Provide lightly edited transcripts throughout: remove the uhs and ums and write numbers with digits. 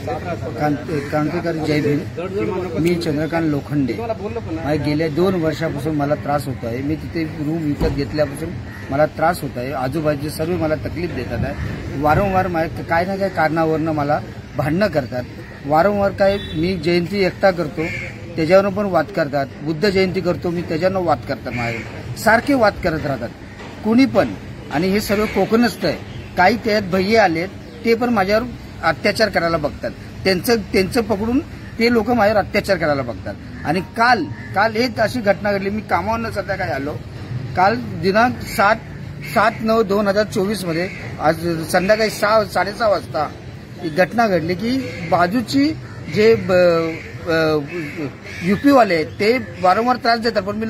क्रांतिकारी जय भीम। मी चंद्रकांत लोखंडे। गेल्या 2 वर्षापासून मला त्रास होत आहे। मी तिथे रूम विकत घेतल्यापासून मला त्रास होत आहे। आजूबाजूचे सर्व मला तकलीफ देतात आहे। वारंवार काय ना काय कारणावरून मला भांडणं करतात। वारंवार काय मी जयंती एकटा करतो त्याच्यावर पण वाद करतात। बुद्ध जयंती करतो मी त्याच्यावर वाद करतात। माझे सारखे वाद करत राहतात कोणी पण। आणि हे सर्व कोकणस्थ आहे। काही त्यात भैये आलेत ते पण माझ्यावर अत्याचार करायला बघतात। त्यांचं पकडून ते लोक माझ्यावर अत्याचार करायला बघतात। आणि काल एक अशी घटना घडली। मी कामावरून सध्या काय आलो काल दिनांक 7/9/2024 मध्ये आज संध्याकाळी 6-6:30 वाजता ही घटना घडली की बाजूची जे यूपी वाले आहेत ते वारंवार त्रास देतात पण मी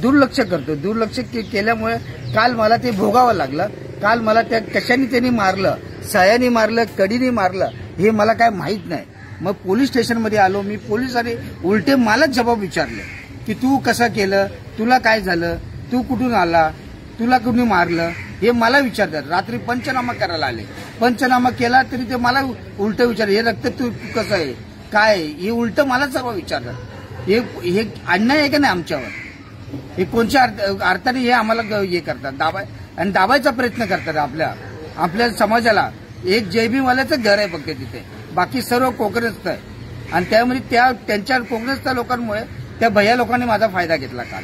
दुर्लक्ष करतो। दुर्लक्ष केल्यामुळे काल मला ते भोगावं लागलं। काल मला त्या कशाने त्यांनी मारलं, सायाने मारलं, कडीने मारलं हे मला काय माहित नाही। मग पोलीस स्टेशनमध्ये आलो मी। पोलिसांनी उलटे मलाच जबाब विचारले की तू कसं केलं, तुला काय झालं, तू कुठून आला, तुला कुणी मारलं हे मला विचारतात। रात्री पंचनामा करायला आले। पंचनामा केला तरी ते मला उलट विचारले हे रक्त तू कसं आहे काय हे उलट मला सर्व विचारतात। हे अन्याय आहे का नाही आमच्यावर? हे कोणत्या अर्थाने हे आम्हाला हे करतात दाबायचा प्रयत्न करतात आपल्या समाजाला। एक जयभीमवाल्याचं घर आहे फक्त तिथे, बाकी सर्व कोकणस्थ आहे। आणि त्यामुळे त्यांच्या कोकणस्थ लोकांमुळे त्या भैया लोकांनी माझा फायदा घेतला काल।